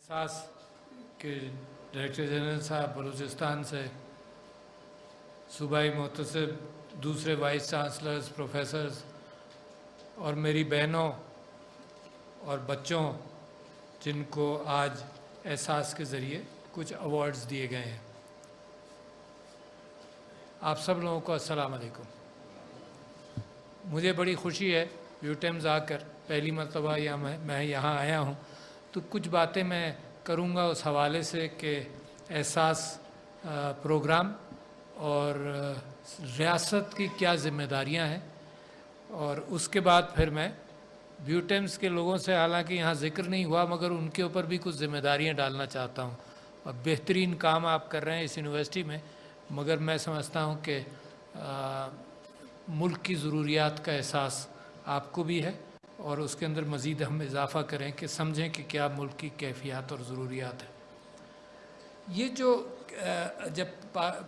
सास के director general साहब बलूचिस्तान से, सूबाई मुहतसिब, दूसरे वाइस चांसलर्स, प्रोफेसर्स और मेरी बहनों और बच्चों जिनको आज एहसास के ज़रिए कुछ अवार्ड्स दिए गए हैं, आप सब लोगों को अस्सलाम वालेकुम। मुझे बड़ी खुशी है व्यूटेम्स आकर पहली मरतबा मैं यहाँ आया हूँ, तो कुछ बातें मैं करूँगा उस हवाले से कि एहसास प्रोग्राम और रियासत की क्या ज़िम्मेदारियाँ हैं, और उसके बाद फिर मैं व्यूटेम्स के लोगों से, हालांकि यहाँ ज़िक्र नहीं हुआ मगर उनके ऊपर भी कुछ ज़िम्मेदारियाँ डालना चाहता हूँ। और बेहतरीन काम आप कर रहे हैं इस यूनिवर्सिटी में, मगर मैं समझता हूँ कि मुल्क की ज़रूरियात का एहसास आपको भी है और उसके अंदर मज़ीद हम इजाफ़ा करें कि समझें कि क्या मुल्क की कैफियत और ज़रूरियात है। ये जो जब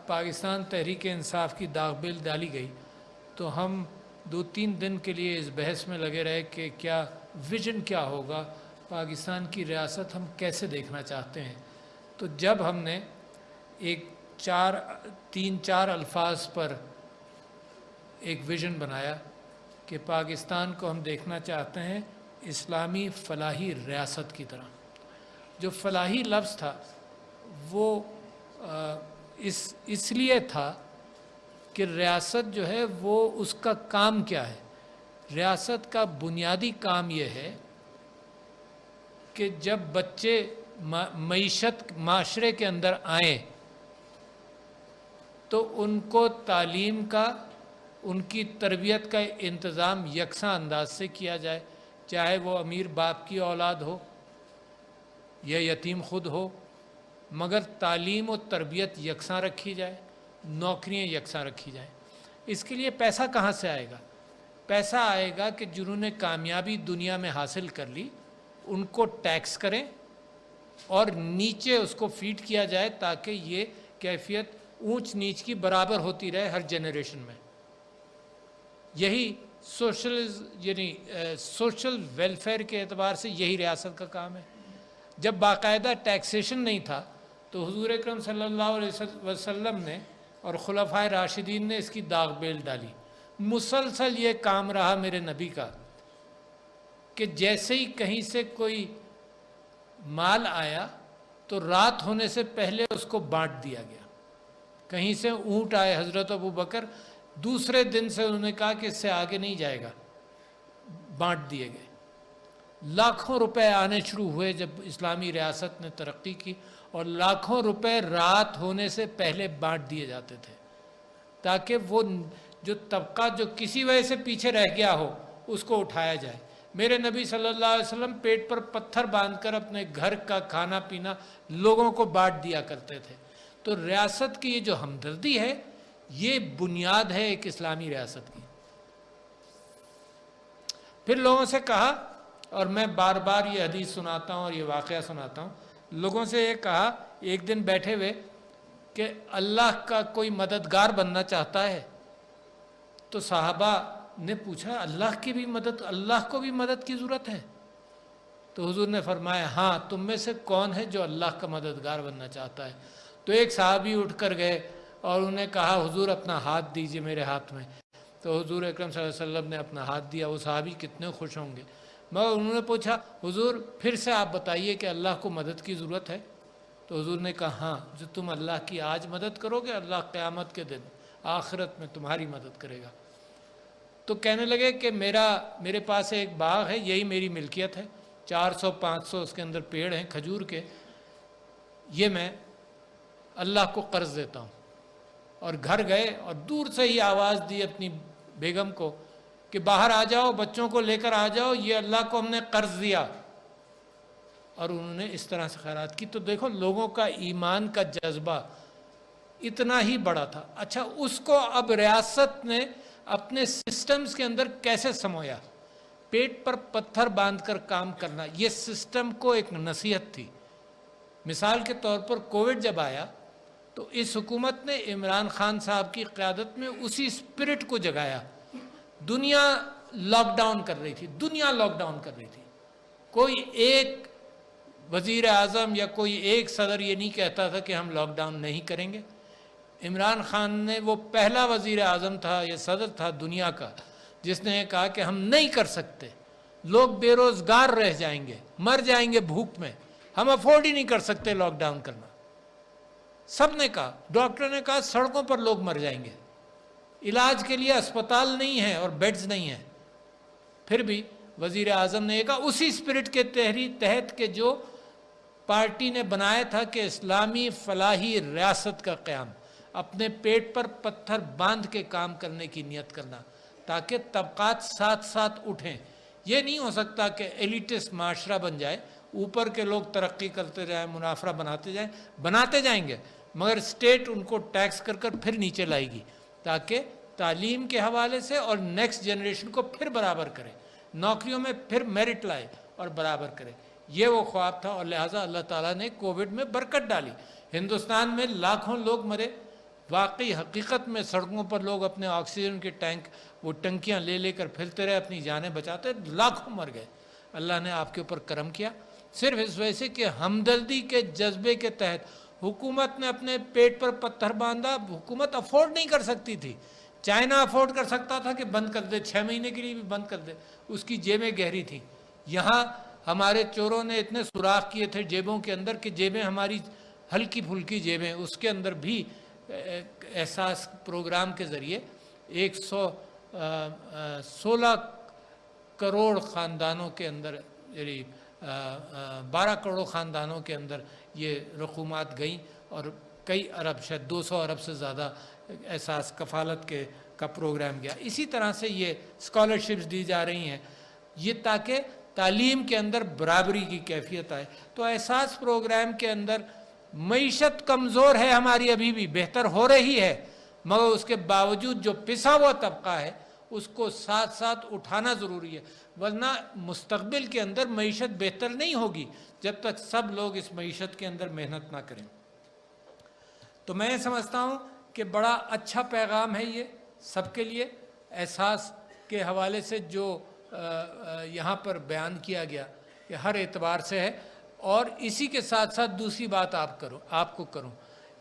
पाकिस्तान तहरीक इंसाफ की दागबिल डाली गई तो हम 2-3 दिन के लिए इस बहस में लगे रहे कि क्या विज़न क्या होगा, पाकिस्तान की रियासत हम कैसे देखना चाहते हैं। तो जब हमने एक 3-4 अल्फाज पर एक विज़न बनाया कि पाकिस्तान को हम देखना चाहते हैं इस्लामी फ़लाही रियासत की तरह। जो फ़लाही लफ्ज़ था वो इसलिए था कि रियासत जो है वो उसका काम क्या है। रियासत का बुनियादी काम ये है कि जब बच्चे मईशत माशरे के अंदर आएँ तो उनको तालीम का, उनकी तरबियत का इंतज़ाम यकसा अंदाज से किया जाए, चाहे वो अमीर बाप की औलाद हो या यतीम खुद हो, मगर तालीम और तरबियत यकसा रखी जाए, नौकरियां यकसा रखी जाए। इसके लिए पैसा कहाँ से आएगा? पैसा आएगा कि जिन्होंने कामयाबी दुनिया में हासिल कर ली उनको टैक्स करें और नीचे उसको फीड किया जाए ताकि ये कैफियत ऊंच नीच की बराबर होती रहे हर जनरेशन में। यही सोशल वेलफेयर के एतबार से यही रियासत का काम है। जब बाकायदा टैक्सेशन नहीं था तो हुजूर अकरम सल्लल्लाहु अलैहि वसल्लम ने और खुलफाए राशिदीन ने इसकी दागबेल डाली। मुसलसल ये काम रहा मेरे नबी का कि जैसे ही कहीं से कोई माल आया तो रात होने से पहले उसको बांट दिया गया। कहीं से ऊँट आए, हज़रत अबू बकर दूसरे दिन से उन्होंने कहा कि इससे आगे नहीं जाएगा, बांट दिए गए। लाखों रुपए आने शुरू हुए जब इस्लामी रियासत ने तरक्की की, और लाखों रुपए रात होने से पहले बांट दिए जाते थे ताकि वो जो तबका जो किसी वजह से पीछे रह गया हो उसको उठाया जाए। मेरे नबी सल्लल्लाहु अलैहि वसल्लम पेट पर पत्थर बांधकर अपने घर का खाना पीना लोगों को बांट दिया करते थे। तो रियासत की ये जो हमदर्दी है ये बुनियाद है एक इस्लामी रियासत की। फिर लोगों से कहा, और मैं बार बार ये हदीस सुनाता हूँ और ये वाक़या सुनाता हूँ, लोगों से ये कहा एक दिन बैठे हुए कि अल्लाह का कोई मददगार बनना चाहता है। तो साहबा ने पूछा अल्लाह की भी मदद, अल्लाह को भी मदद की ज़रूरत है? तो हुजूर ने फरमाया हाँ, तुम में से कौन है जो अल्लाह का मददगार बनना चाहता है? तो एक साहबी उठ कर गए और उन्होंने कहा हुजूर अपना हाथ दीजिए मेरे हाथ में। तो हुजूर अकरम सल्लल्लाहु अलैहि वसल्लम ने अपना हाथ दिया। वो साहबी कितने खुश होंगे। मगर उन्होंने पूछा हुजूर फिर से आप बताइए कि अल्लाह को मदद की ज़रूरत है? तो हुजूर ने कहा हाँ, जो तुम अल्लाह की आज मदद करोगे अल्लाह क़यामत के दिन आखिरत में तुम्हारी मदद करेगा। तो कहने लगे कि मेरे पास एक बाग है, यही मेरी मिल्कियत है, 400-500 उसके अंदर पेड़ हैं खजूर के, ये मैं अल्लाह को कर्ज देता हूँ। और घर गए और दूर से ही आवाज़ दी अपनी बेगम को कि बाहर आ जाओ, बच्चों को लेकर आ जाओ, ये अल्लाह को हमने कर्ज दिया। और उन्होंने इस तरह से खैरात की। तो देखो लोगों का ईमान का जज्बा इतना ही बड़ा था। अच्छा, उसको अब रियासत ने अपने सिस्टम्स के अंदर कैसे समोया? पेट पर पत्थर बांधकर काम करना, ये सिस्टम को एक नसीहत थी। मिसाल के तौर पर कोविड जब आया तो इस हुकूमत ने इमरान खान साहब की क़यादत में उसी स्पिरिट को जगाया। दुनिया लॉकडाउन कर रही थी, दुनिया लॉकडाउन कर रही थी, कोई एक वज़ीर आज़म या कोई एक सदर ये नहीं कहता था कि हम लॉकडाउन नहीं करेंगे। इमरान खान ने, वो पहला वज़ीर आज़म था या सदर था दुनिया का जिसने कहा कि हम नहीं कर सकते, लोग बेरोज़गार रह जाएंगे, मर जाएंगे भूख में, हम अफोर्ड ही नहीं कर सकते लॉकडाउन करना। सब ने कहा, डॉक्टर ने कहा सड़कों पर लोग मर जाएंगे, इलाज के लिए अस्पताल नहीं है और बेड्स नहीं है। फिर भी वज़ीर आज़म ने कहा, उसी स्पिरिट के तहत के जो पार्टी ने बनाया था कि इस्लामी फलाही रियासत का क़याम, अपने पेट पर पत्थर बांध के काम करने की नियत करना ताकि तबक़ात साथ साथ उठें। ये नहीं हो सकता कि एलिटिस्ट माशरा बन जाए, ऊपर के लोग तरक्की करते जाएं, मुनाफा बनाते जाएंगे, मगर स्टेट उनको टैक्स कर कर फिर नीचे लाएगी ताकि तालीम के हवाले से और नेक्स्ट जनरेशन को फिर बराबर करे, नौकरियों में फिर मेरिट लाए और बराबर करे। ये वो ख्वाब था और लिहाजा अल्लाह ताला ने कोविड में बरकत डाली। हिंदुस्तान में लाखों लोग मरे, वाकई हकीकत में सड़कों पर लोग अपने ऑक्सीजन के टैंक, वो टंकियां ले लेकर फिरते रहे, अपनी जानें बचाते, लाखों मर गए। अल्लाह ने आपके ऊपर करम किया सिर्फ इस वजह से कि हमदर्दी के जज्बे के तहत हुकूमत ने अपने पेट पर पत्थर बांधा। हुकूमत अफोर्ड नहीं कर सकती थी। चाइना अफोर्ड कर सकता था कि बंद कर दे, 6 महीने के लिए भी बंद कर दे, उसकी जेबें गहरी थी। यहाँ हमारे चोरों ने इतने सुराख किए थे जेबों के अंदर कि जेबें हमारी हल्की फुल्की जेबें, उसके अंदर भी एहसास प्रोग्राम के ज़रिए 116 करोड़ ख़ानदानों के अंदर, यानी 12 करोड़ ख़ानदानों के अंदर ये रकूमात गई और कई अरब, शायद 200 अरब से ज़्यादा एहसास कफ़ालत का प्रोग्राम गया। इसी तरह से ये स्कॉलरशिप्स दी जा रही हैं, ये ताकि तालीम के अंदर बराबरी की कैफियत आए। तो एहसास प्रोग्राम के अंदर मईशत कमज़ोर है हमारी, अभी भी बेहतर हो रही है, मगर उसके बावजूद जो पिसा हुआ तबका है उसको साथ साथ उठाना ज़रूरी है, वरना मुस्तक़बिल के अंदर मईशत बेहतर नहीं होगी जब तक सब लोग इस मईशत के अंदर मेहनत ना करें। तो मैं समझता हूँ कि बड़ा अच्छा पैगाम है ये सबके लिए, एहसास के हवाले से जो यहाँ पर बयान किया गया कि हर एतबार से है। और इसी के साथ साथ दूसरी बात आपको करूँ,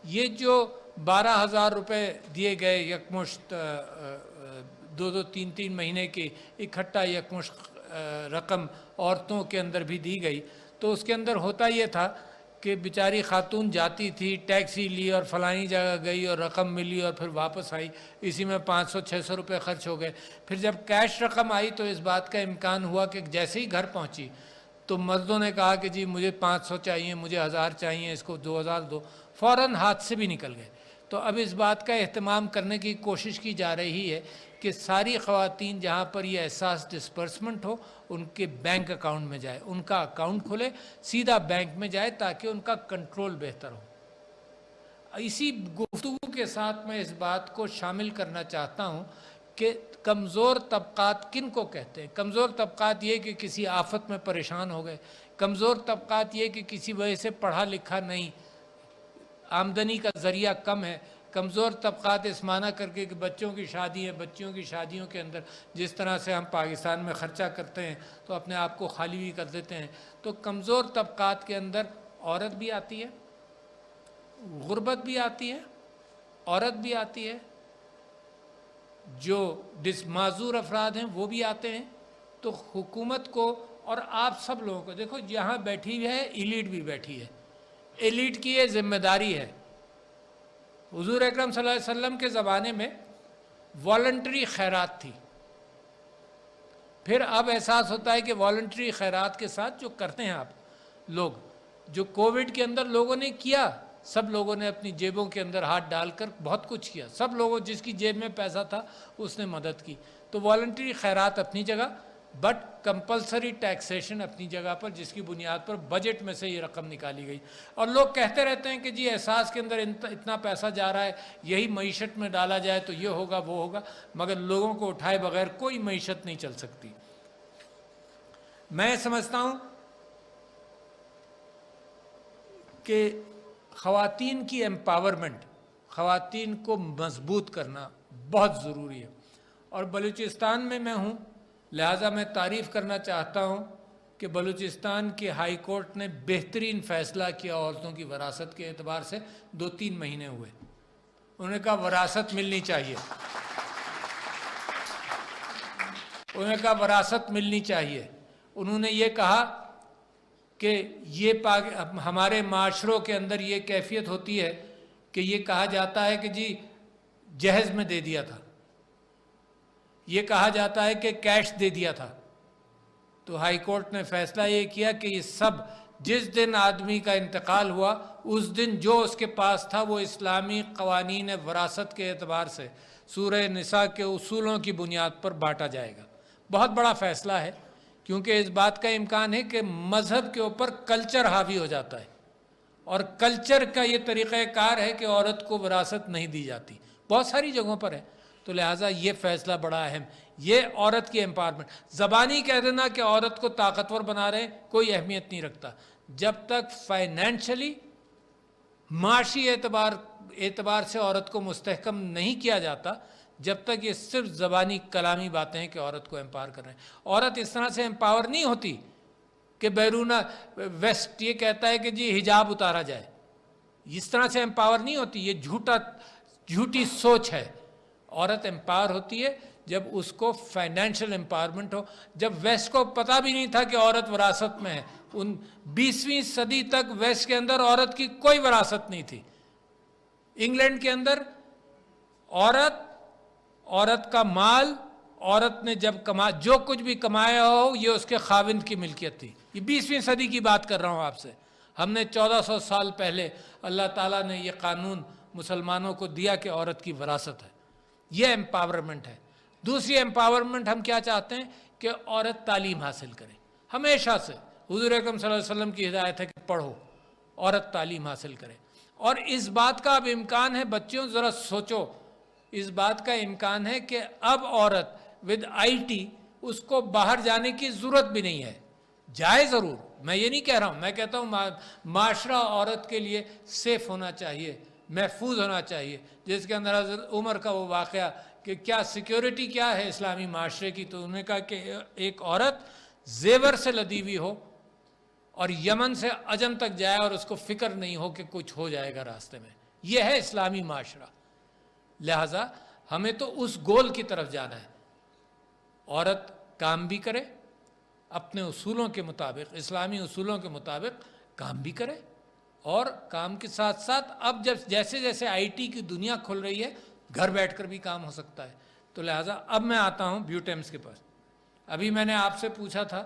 ये जो 12,000 रुपये दिए गए यकमुश्त, 2-3 महीने की इकट्ठा यकमुश्त रकम औरतों के अंदर भी दी गई, तो उसके अंदर होता ये था कि बेचारी खातून जाती थी, टैक्सी ली और फलानी जगह गई और रकम मिली और फिर वापस आई, इसी में 500-600 रुपये खर्च हो गए। फिर जब कैश रकम आई तो इस बात का इम्कान हुआ कि जैसे ही घर पहुंची तो मर्दों ने कहा कि जी मुझे 500 चाहिए, मुझे 1000 चाहिए, इसको 2000 दो, फ़ौरन हाथ से भी निकल गए। तो अब इस बात का एहतमाम करने की कोशिश की जा रही है कि सारी ख़वातीन जहाँ पर ये एहसास डिस्पर्समेंट हो उनके बैंक अकाउंट में जाए, उनका अकाउंट खुले, सीधा बैंक में जाए ताकि उनका कंट्रोल बेहतर हो। इसी गुफ्तगू के साथ मैं इस बात को शामिल करना चाहता हूँ कि कमज़ोर तबक़ात किन को कहते हैं। कमज़ोर तबक़ात ये कि किसी आफत में परेशान हो गए, कमज़ोर तबक़ात ये कि किसी वजह से पढ़ा लिखा नहीं, आमदनी का ज़रिया कम है। कमज़ोर तबक़ात इस माना करके कि बच्चों की शादी है, बच्चियों की शादियों के अंदर जिस तरह से हम पाकिस्तान में ख़र्चा करते हैं तो अपने आप को खाली भी कर देते हैं। तो कमज़ोर तबक़ात के अंदर औरत भी आती है, गुर्बत भी आती है, औरत भी आती है, जो माजूर अफराद हैं वो भी आते हैं। तो हुकूमत को और आप सब लोगों को, देखो यहाँ बैठी हुई है एलीट भी बैठी है, एलीट की ये जिम्मेदारी है। हुजूर अकरम सल्लल्लाहु अलैहि वसल्लम के ज़माने में वॉलंटरी खैरात थी, फिर अब एहसास होता है कि वॉलंटरी खैरात के साथ जो करते हैं आप लोग, जो कोविड के अंदर लोगों ने किया, सब लोगों ने अपनी जेबों के अंदर हाथ डालकर बहुत कुछ किया, सब लोगों जिसकी जेब में पैसा था उसने मदद की। तो वॉलंटरी खैरात अपनी जगह, बट कंपलसरी टैक्सेशन अपनी जगह पर, जिसकी बुनियाद पर बजट में से ये रकम निकाली गई। और लोग कहते रहते हैं कि जी एहसास के अंदर इतना पैसा जा रहा है, यही मईशत में डाला जाए तो ये होगा वो होगा, मगर लोगों को उठाए बगैर कोई मईशत नहीं चल सकती। मैं समझता हूँ कि ख़वातीन की एम्पावरमेंट, ख़वातीन को मजबूत करना बहुत ज़रूरी है। और बलूचिस्तान में मैं हूँ, लिहाजा मैं तारीफ़ करना चाहता हूँ کہ بلوچستان کی ہائی کورٹ نے بہترین فیصلہ کیا عورتوں کی وراثت کے اعتبار سے. 2-3 مہینے ہوئے. انہوں نے کہا وراثت ملنی چاہیے. انہوں نے کہا وراثت ملنی چاہیے. انہوں نے یہ کہا کہ یہ ہمارے معاشروں کے اندر یہ کیفیت ہوتی ہے کہ یہ کہا جاتا ہے کہ جی جہیز میں دے دیا تھا, یہ کہا جاتا ہے کہ کیش دے دیا تھا. تو ہائی کورٹ نے فیصلہ یہ کیا کہ یہ سب جس دن آدمی کا انتقال ہوا اس دن جو اس کے پاس تھا وہ اسلامی قوانین وراثت کے اعتبار سے سورہ نساء کے اصولوں کی بنیاد پر بانٹا جائے گا. بہت بڑا فیصلہ ہے, کیونکہ اس بات کا امکان ہے کہ مذہب کے اوپر کلچر حاوی ہو جاتا ہے, اور کلچر کا یہ طریقہ کار ہے کہ عورت کو وراثت نہیں دی جاتی, بہت ساری جگہوں پر ہے. تو لہٰذا یہ فیصلہ بڑا اہم, یہ عورت کی امپاورمنٹ. زبانی کہہ دینا کہ عورت کو طاقتور بنا رہے کوئی اہمیت نہیں رکھتا, جب تک فائنینشلی معاشی اعتبار سے عورت کو مستحکم نہیں کیا جاتا, جب تک یہ صرف زبانی کلامی باتیں ہیں کہ عورت کو امپاور کر رہے ہیں. عورت اس طرح سے امپاور نہیں ہوتی کہ بیرون ویسٹ یہ کہتا ہے کہ جی حجاب اتارا جائے, اس طرح سے امپاور نہیں ہوتی. یہ جھوٹی سوچ ہے. عورت امپاور ہوتی ہے جب اس کو فائنینشیل امپاورمنٹ ہو. جب ویسٹ کو پتہ بھی نہیں تھا کہ عورت وراثت میں ہے, ان 20ویں صدی تک ویسٹ کے اندر عورت کی کوئی وراثت نہیں تھی. انگلینڈ کے اندر عورت کا مال, عورت نے جب جو کچھ بھی کمایا ہو یہ اس کے خاوند کی ملکیت تھی. یہ 20ویں صدی کی بات کر رہا ہوں آپ سے. ہم نے 1400 سال پہلے اللہ تعالیٰ نے یہ قانون مسلمانوں کو دیا کہ عورت کی وراثت ہے. یہ امپاورمنٹ ہے. دوسری امپاورمنٹ ہم کیا چاہتے ہیں کہ عورت تعلیم حاصل کرے. ہمیشہ سے حضور اکرم صلی اللہ علیہ وسلم کی ہدایت ہے کہ پڑھو, عورت تعلیم حاصل کرے. اور اس بات کا اب امکان ہے, بچیوں ذرا سوچو, اس بات کا امکان ہے کہ اب عورت ود IT اس کو باہر جانے کی ضرورت بھی نہیں ہے. جائے ضرور, میں یہ نہیں کہہ رہا ہوں, میں کہتا ہوں معاشرہ عورت کے لیے سیف ہونا چاہیے, محفوظ ہونا چاہیے. جس کے اندر حضرت عمر کا وہ واقعہ کہ کیا سیکیورٹی کیا ہے اسلامی معاشرے کی, تو انہوں نے کہا کہ ایک عورت زیور سے لدی ہوئی ہو اور یمن سے عجم تک جائے اور اس کو فکر نہیں ہو کہ کچھ ہو جائے گا راستے میں. یہ ہے اسلامی معاشرہ. لہٰذا ہمیں تو اس گول کی طرف جانا ہے. عورت کام بھی کرے اپنے اصولوں کے مطابق, اسلامی اصولوں کے مطابق کام بھی کرے, اور کام کے ساتھ ساتھ اب جیسے جیسے IT کی دنیا کھل رہی ہے گھر بیٹھ کر بھی کام ہو سکتا ہے. تو لہٰذا اب میں آتا ہوں بیوٹیمس کے پاس. ابھی میں نے آپ سے پوچھا تھا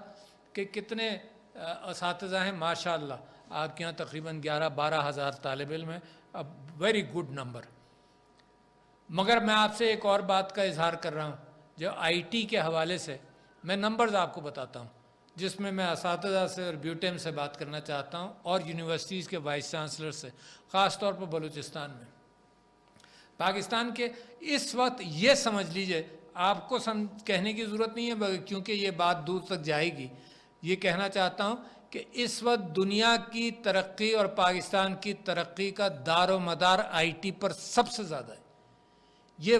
کہ کتنے اساتذہ ہیں. ماشاء اللہ آپ کے یہاں تقریباً 11-12 ہزار طالب علم ہیں, اب ویری گڈ نمبر. مگر میں آپ سے ایک اور بات کا اظہار کر رہا ہوں جو IT کے حوالے سے, میں نمبرز آپ کو بتاتا ہوں جس میں میں اساتذہ سے اور بیوٹیم سے بات کرنا چاہتا ہوں, اور یونیورسٹیز کے وائس چانسلر سے, خاص طور پر بلوچستان میں. پاکستان کے اس وقت یہ سمجھ لیجئے, آپ کو کہنے کی ضرورت نہیں ہے کیونکہ یہ بات دور تک جائے گی, یہ کہنا چاہتا ہوں کہ اس وقت دنیا کی ترقی اور پاکستان کی ترقی کا دار و مدار IT پر سب سے زیادہ ہے. یہ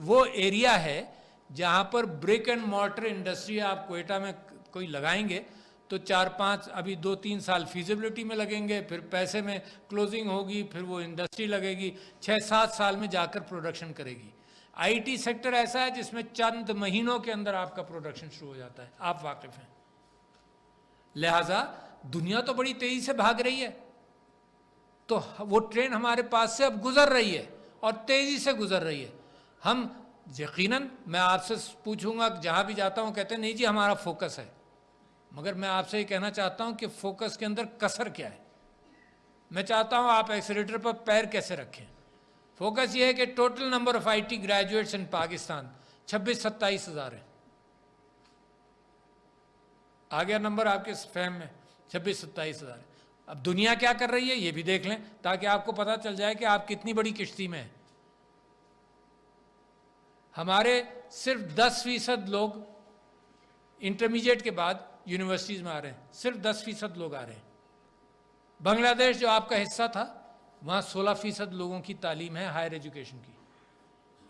وہ ایریا ہے جہاں پر بریک اینڈ مارٹر انڈسٹری آپ کوئٹہ میں کوئی لگائیں گے تو 4-5 ابھی 2-3 سال فیزیبلٹی میں لگیں گے, پھر پیسے میں کلوزنگ ہوگی, پھر وہ انڈسٹری لگے گی, 6-7 سال میں جا کر پروڈکشن کرے گی. IT سیکٹر ایسا ہے جس میں چند مہینوں کے اندر آپ کا پروڈکشن شروع ہو جاتا ہے, آپ واقف ہیں. لہٰذا دنیا تو بڑی تیزی سے بھاگ رہی ہے, تو وہ ٹرین ہمارے پاس سے اب گزر رہی ہے اور تیزی سے گزر رہی ہے. ہم یقیناً, میں آپ سے پوچھوں گا, جہاں بھی جاتا ہوں کہتے ہیں نہیں جی ہمارا فوکس ہے, مگر میں آپ سے یہ کہنا چاہتا ہوں کہ فوکس کے اندر کسر کیا ہے. میں چاہتا ہوں آپ ایکسیلیٹر پر پیر کیسے رکھیں. فوکس یہ ہے کہ total number of IT graduates in Pakistan 26-27 ہزار ہے. آ گیا نمبر آپ کے فہم میں, 26-27 ہزار ہے. اب دنیا کیا کر رہی ہے یہ بھی دیکھ لیں تاکہ آپ کو پتہ چل جائے کہ آپ کتنی بڑی کشتی میں ہیں. ہمارے صرف 10% لوگ انٹرمیڈیٹ کے بعد یونیورسٹیز میں آ رہے ہیں, صرف 10% لوگ آ رہے ہیں. بنگلہ دیش جو آپ کا حصہ تھا وہاں 16% لوگوں کی تعلیم ہے ہائر ایجوکیشن کی.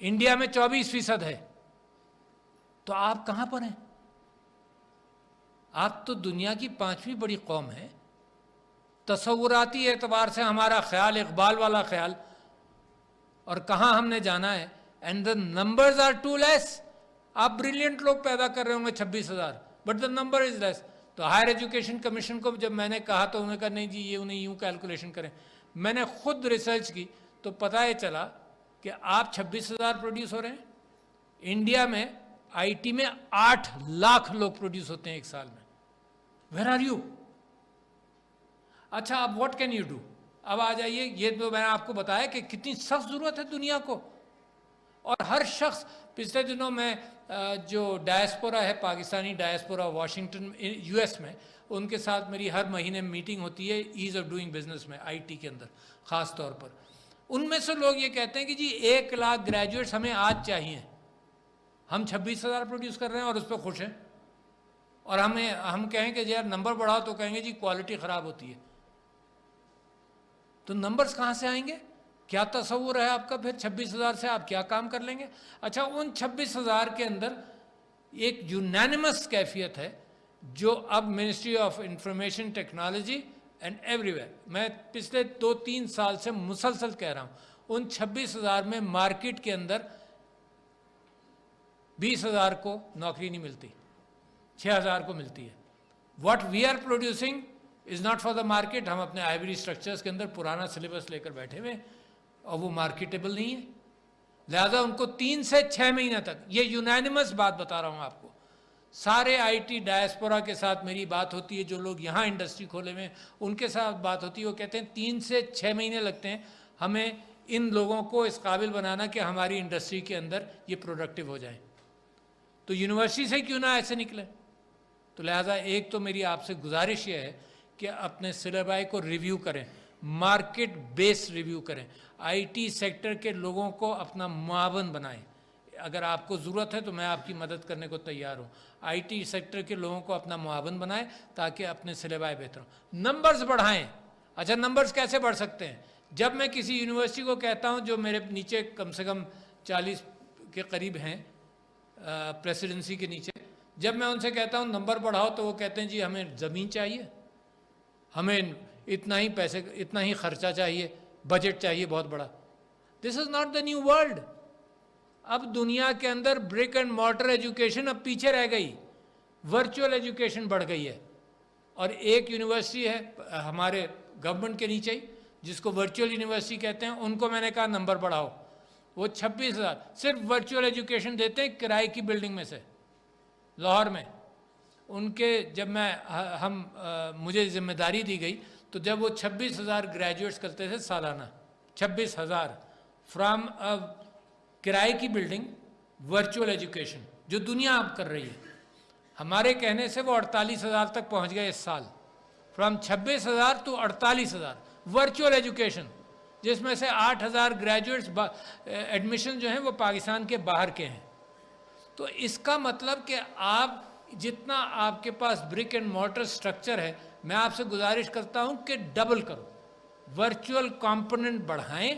انڈیا میں 24% ہے. تو آپ کہاں پر ہیں؟ آپ تو دنیا کی 5ویں بڑی قوم ہیں، تصوراتی اعتبار سے ہمارا خیال اقبال والا خیال، اور کہاں ہم نے جانا ہے. And the numbers are too less. آپ بریلینٹ لوگ پیدا کر رہے ہوں گے 26,000، بٹ دا نمبر از لیس. تو ہائر ایجوکیشن کمیشن کو جب میں نے کہا تو انہوں نے کہا نہیں جی یہ انہیں یوں کیلکولیشن کریں. میں نے خود ریسرچ کی تو پتہ یہ چلا کہ آپ 26,000 پروڈیوس ہو رہے ہیں. انڈیا میں آئی ٹی میں 8 لاکھ لوگ پروڈیوس ہوتے ہیں ایک سال میں. Where are you? اچھا اب واٹ کین یو ڈو؟ اب آ جائیے، یہ تو میں نے آپ کو بتایا کہ کتنی سخت ضرورت ہے دنیا کو. اور ہر شخص، پچھلے دنوں میں جو ڈائسپورا ہے، Pakistani diaspora Washington U S میں، ان کے ساتھ میری ہر مہینے میٹنگ ہوتی ہے ایز آف ڈوئنگ بزنس میں، آئی ٹی کے اندر خاص طور پر. ان میں سے لوگ یہ کہتے ہیں کہ جی 1 لاکھ گریجویٹس ہمیں آج چاہیے. ہم 26,000 پروڈیوس کر رہے ہیں اور اس پہ خوش ہیں. اور ہم کہیں کہ یار نمبر بڑھاؤ تو کہیں گے جی کوالٹی خراب ہوتی ہے. تو نمبرز کہاں سے آئیں گے؟ کیا تصور ہے آپ کا پھر 26,000 سے آپ کیا کام کر لیں گے؟ اچھا ان 26,000 کے اندر ایک یونینیمس کیفیت ہے جو اب ministry of information technology and every where, میں پچھلے 2-3 سال سے مسلسل کہہ رہا ہوں، ان 26,000 میں مارکیٹ کے اندر 20,000 کو نوکری نہیں ملتی، 6,000 کو ملتی ہے. What we are producing is not for the market. ہم اپنے آئیوری اسٹرکچرز کے اندر پرانا سلیبس لے کر بیٹھے ہوئے اور وہ مارکیٹیبل نہیں ہے. لہذا ان کو 3 سے 6 مہینے تک، یہ یونینیمس بات بتا رہا ہوں آپ کو، سارے آئی ٹی ڈائسپورا کے ساتھ میری بات ہوتی ہے، جو لوگ یہاں انڈسٹری کھولے ہوئے ہیں ان کے ساتھ بات ہوتی ہے. وہ کہتے ہیں 3 سے 6 مہینے لگتے ہیں ہمیں ان لوگوں کو اس قابل بنانا کہ ہماری انڈسٹری کے اندر یہ پروڈکٹیو ہو جائیں. تو یونیورسٹی سے کیوں نہ ایسے نکلے؟ تو لہٰذا ایک تو میری آپ سے گزارش یہ ہے کہ اپنے سلیبائی کو ریویو کریں، مارکیٹ بیس ریویو کریں، آئی ٹی سیکٹر کے لوگوں کو اپنا معاون بنائیں. اگر آپ کو ضرورت ہے تو میں آپ کی مدد کرنے کو تیار ہوں. آئی ٹی سیکٹر کے لوگوں کو اپنا معاون بنائیں تاکہ اپنے سلیبائی بہتر ہوں. نمبرز بڑھائیں. اچھا نمبرز کیسے بڑھ سکتے ہیں؟ جب میں کسی یونیورسٹی کو کہتا ہوں جو میرے نیچے کم سے کم 40 کے قریب ہیں پریسیڈنسی کے نیچے، جب میں ان سے کہتا ہوں نمبر بڑھاؤ تو وہ کہتے ہیں جی ہمیں زمین چاہیے، ہمیں اتنا ہی پیسے، اتنا ہی خرچہ چاہیے، بجٹ چاہیے بہت بڑا. This is not the new world. اب دنیا کے اندر برک اینڈ مارٹر ایجوکیشن اب پیچھے رہ گئی، ورچوئل ایجوکیشن بڑھ گئی ہے. اور ایک یونیورسٹی ہے ہمارے گورنمنٹ کے نیچے ہی جس کو ورچوئل یونیورسٹی کہتے ہیں، ان کو میں نے کہا نمبر بڑھاؤ. وہ 26,000 صرف ورچوئل ایجوکیشن دیتے ہیں کرائے کی بلڈنگ میں سے لاہور میں. ان کے جب مجھے ذمہ داری دی گئی تو جب وہ 26,000 گریجویٹس کرتے تھے سالانہ، 26,000 فرام کرائے کی بلڈنگ ورچوئل ایجوکیشن جو دنیا اب کر رہی ہے. ہمارے کہنے سے وہ 48,000 تک پہنچ گئے اس سال. فرام 26,000 to 48,000 ورچوئل ایجوکیشن، جس میں سے 8,000 گریجویٹس ایڈمیشن جو ہیں وہ پاکستان کے باہر کے ہیں. تو اس کا مطلب کہ آپ جتنا آپ کے پاس برک اینڈ مارٹر سٹرکچر ہے، میں آپ سے گزارش کرتا ہوں کہ ڈبل کرو، ورچوئل کمپوننٹ بڑھائیں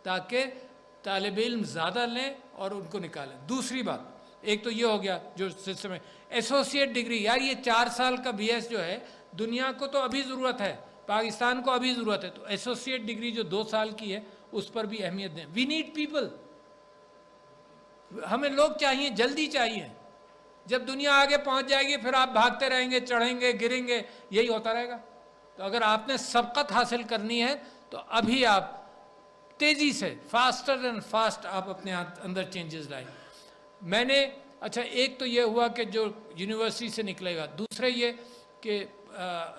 تاکہ طالب علم زیادہ لیں اور ان کو نکالیں. دوسری بات، ایک تو یہ ہو گیا جو سسٹم ہے ایسوسیٹ ڈگری. یار یہ 4 سال کا بی ایس جو ہے دنیا کو تو ابھی ضرورت ہے، پاکستان کو ابھی ضرورت ہے، تو ایسوسیٹ ڈگری جو 2 سال کی ہے اس پر بھی اہمیت دیں. We need people. ہمیں لوگ چاہیے، جلدی چاہیے. جب دنیا آگے پہنچ جائے گی پھر آپ بھاگتے رہیں گے، چڑھیں گے، گریں گے، یہی ہوتا رہے گا. تو اگر آپ نے سبقت حاصل کرنی ہے تو ابھی آپ تیزی سے فاسٹر اینڈ فاسٹ آپ اپنے اندر چینجز لائیں. میں نے اچھا ایک تو یہ ہوا کہ جو یونیورسٹی سے نکلے گا. دوسرا یہ کہ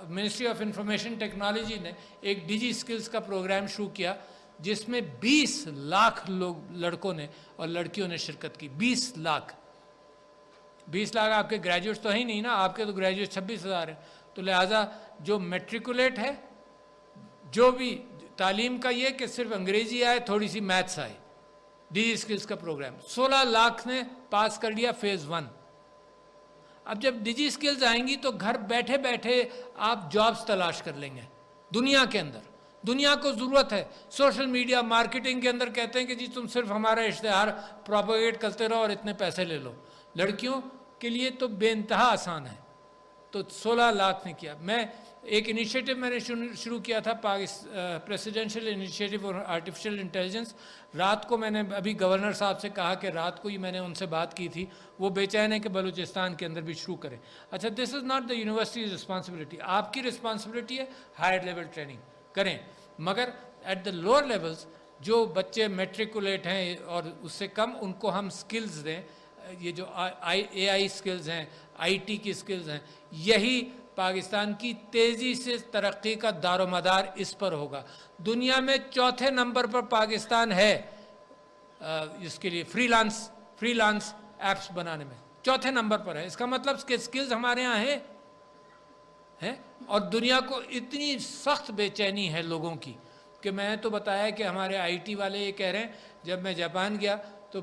منسٹری آف انفارمیشن ٹیکنالوجی نے ایک ڈیجی اسکلز کا پروگرام شروع کیا جس میں 20 لاکھ لڑکوں نے اور لڑکیوں نے شرکت کی. 20 لاکھ آپ کے گریجویٹس تو ہیں نہیں نا، آپ کے تو گریجویٹ 26,000 ہیں. تو لہٰذا جو میٹریکولیٹ ہے، جو بھی تعلیم کا یہ کہ صرف انگریزی آئے، تھوڑی سی میتھس آئے، ڈی اسکلز کا پروگرام 16 لاکھ نے پاس کر لیا فیز 1. اب جب ڈیجی اسکلز آئیں گی تو گھر بیٹھے بیٹھے آپ جابز تلاش کر لیں گے دنیا کے اندر. دنیا کو ضرورت ہے. سوشل میڈیا مارکیٹنگ کے اندر کہتے ہیں کہ جی تم صرف ہمارا اشتہار پروپیگیٹ کرتے رہو اور اتنے پیسے لے لو. لڑکیوں کے لیے تو بے انتہا آسان ہے. तो 16 लाख ने किया। मैं एक इनिशिएटिव मैंने शुरू किया था, प्रेसिडेंशियल इनिशिएटिव और आर्टिफिशियल इंटेलिजेंस। रात को मैंने अभी गवर्नर साहब से कहा कि रात को ही मैंने उनसे बात की थी, वो बेचैन है कि बलूचिस्तान के अंदर भी शुरू करें। अच्छा, this is not the universities responsibility, आपकी रिस्पॉन्सिबिलिटी है हायर लेवल ट्रेनिंग करें, मगर एट द लोअर लेवल्स जो बच्चे मेट्रिकुलेट हैं और उससे कम, उनको हम स्किल्स दें। ये जो AI स्किल्स हैं, IT की स्किल्स हैं, यही पाकिस्तान की तेज़ी से तरक्की का दारोमदार इस पर होगा। दुनिया में चौथे नंबर पर पाकिस्तान है इसके लिए फ्रीलांस ऐप्स बनाने में, चौथे नंबर पर है। इसका मतलब कि स्किल्स हमारे यहाँ हैं। और दुनिया को इतनी सख्त बेचैनी है लोगों की कि मैं तो बताया कि हमारे IT वाले ये कह रहे हैं, जब मैं जापान गया तो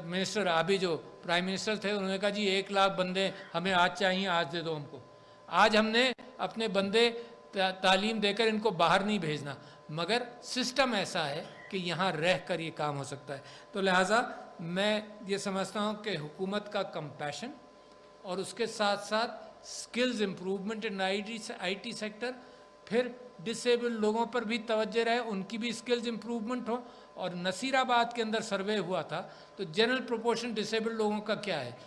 मिनिस्टर आबी जो प्राइम मिनिस्टर थे, उन्होंने कहा जी 1 लाख बंदे हमें आज चाहिए, आज दे दो हमको। आज हमने अपने बंदे तालीम देकर इनको बाहर नहीं भेजना, मगर सिस्टम ऐसा है कि यहाँ रह कर ये काम हो सकता है। तो लिहाजा मैं ये समझता हूँ कि हुकूमत का कंपैशन और उसके साथ साथ skills improvement in IT sector, फिर डिसेबल्ड लोगों पर भी तवज्जो रहे, उनकी भी स्किल्स इम्प्रूवमेंट हो। और नसीराबाद के अंदर सर्वे हुआ था तो जनरल प्रोपोर्शन डिसेबल्ड लोगों का क्या है,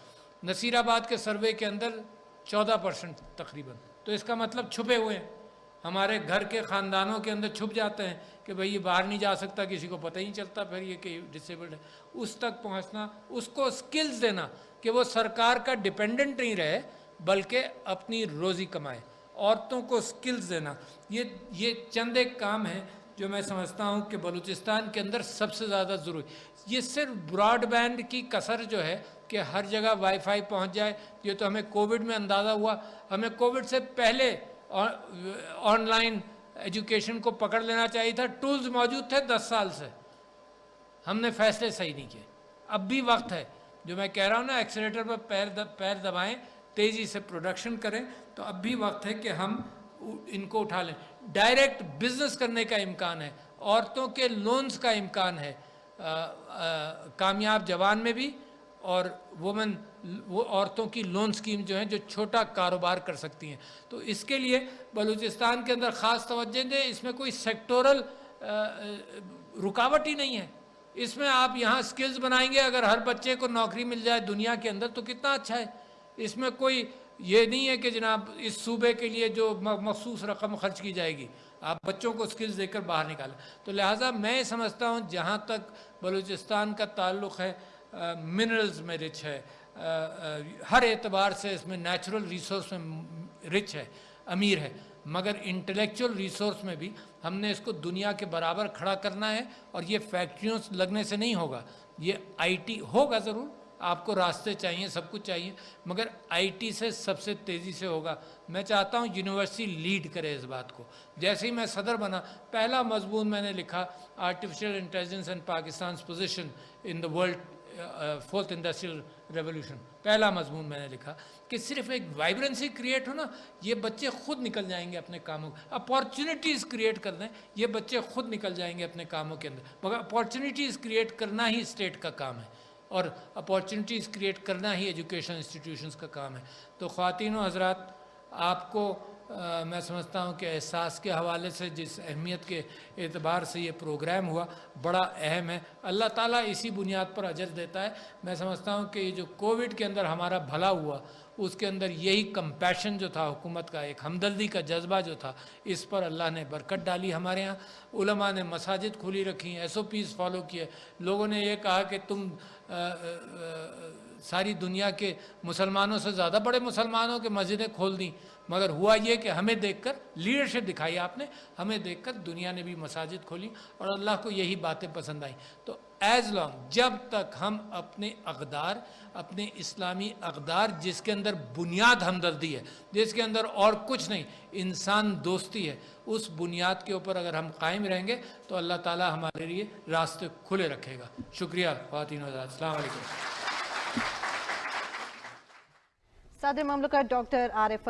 नसीराबाद के सर्वे के अंदर 14% तकरीबन। तो इसका मतलब छुपे हुए हैं, हमारे घर के ख़ानदानों के अंदर छुप जाते हैं कि भाई ये बाहर नहीं जा सकता, किसी को पता ही नहीं चलता फिर ये कि डिसेबल्ड है। उस तक पहुंचना, उसको स्किल्स देना कि वो सरकार का डिपेंडेंट नहीं रहे बल्कि अपनी रोज़ी कमाए। औरतों को स्किल्स देना, ये चंद एक काम हैं जो मैं समझता हूँ कि बलूचिस्तान के अंदर सबसे ज़्यादा ज़रूरी। ये सिर्फ ब्रॉडबैंड की कसर जो है कि हर जगह वाईफाई पहुँच जाए, ये तो हमें कोविड में अंदाज़ा हुआ। हमें कोविड से पहले ऑनलाइन एजुकेशन को पकड़ लेना चाहिए था, टूल्स मौजूद थे 10 साल से, हमने फैसले सही नहीं किए। अब भी वक्त है, जो मैं कह रहा हूँ ना, एक्सीलेटर पर पैर दबाएं, तेज़ी से प्रोडक्शन करें, तो अब भी वक्त है कि हम इनको उठा लें। डायरेक्ट बिजनेस करने का इम्कान है, औरतों के लोन्स का इम्कान है, कामयाब जवान में भी, और वो औरतों की लोन स्कीम जो है जो छोटा कारोबार कर सकती हैं। तो इसके लिए बलूचिस्तान के अंदर ख़ास तवज्जो दें। इसमें कोई सेक्टोरल रुकावट ही नहीं है। इसमें आप यहाँ स्किल्स बनाएंगे, अगर हर बच्चे को नौकरी मिल जाए दुनिया के अंदर तो कितना अच्छा है। इसमें कोई ये नहीं है कि जनाब इस सूबे के लिए जो मखसूस रकम खर्च की जाएगी, आप बच्चों को स्किल्स देकर बाहर निकालें। तो लिहाजा मैं समझता हूँ जहाँ तक बलूचिस्तान का ताल्लुक़ है, मिनरल्स में रिच है, हर एतबार से इसमें नेचुरल रिसोर्स में रिच है, अमीर है, मगर इंटेलेक्चुअल रिसोर्स में भी हमने इसको दुनिया के बराबर खड़ा करना है। और ये फैक्ट्रियों लगने से नहीं होगा, ये IT होगा ज़रूर, आपको रास्ते चाहिए, सब कुछ चाहिए, मगर IT से सबसे तेज़ी से होगा। मैं चाहता हूँ यूनिवर्सिटी लीड करे इस बात को। जैसे ही मैं सदर बना, पहला मजमून मैंने लिखा artificial intelligence and Pakistan position in the world 4th industrial revolution. पहला मजमून मैंने लिखा कि सिर्फ एक वाइब्रेंसी क्रिएट हो ना, ये बच्चे खुद निकल जाएंगे अपने कामों, अपॉर्चुनिटीज़ क्रिएट कर दें, ये बच्चे खुद निकल जाएंगे अपने कामों के अंदर। मगर अपॉर्चुनिटीज़ क्रिएट करना ही स्टेट का काम है, और अपॉर्चुनिटीज़ क्रिएट करना ही एजुकेशन इंस्टीट्यूशंस का काम है। तो ख़वातीन व हज़रात, आपको मैं समझता हूँ कि एहसास के हवाले से जिस अहमियत के एतबार से ये प्रोग्राम हुआ बड़ा अहम है, अल्लाह ताला इसी बुनियाद पर अजर देता है। मैं समझता हूँ कि ये जो कोविड के अंदर हमारा भला हुआ, उसके अंदर यही कंपैशन जो था हुकूमत का, एक हमदर्दी का जज्बा जो था, इस पर अल्लाह ने बरकत डाली। हमारे यहाँ उलमा ने मसाजिद खुली रखी, SOPs फॉलो किए। लोगों ने ये कहा कि तुम सारी दुनिया के मुसलमानों से ज़्यादा बड़े मुसलमानों के मस्जिदें खोल दी, मगर हुआ ये कि हमें देखकर लीडरशिप दिखाई आपने, हमें देखकर दुनिया ने भी मसाजिद खोली, और अल्लाह को यही बातें पसंद आई। तो एज़ लॉन्ग, जब तक हम अपने अक़दार, अपने इस्लामी अक़दार जिसके अंदर बुनियाद हमदर्दी है, जिसके अंदर और कुछ नहीं, इंसान दोस्ती है, उस बुनियाद के ऊपर अगर हम कायम रहेंगे तो अल्लाह ताला हमारे लिए रास्ते खुले रखेगा। शुक्रिया ख़वातीन व हज़रात, अस्सलाम वालेकुम। सदर ममलकत डॉक्टर आरिफ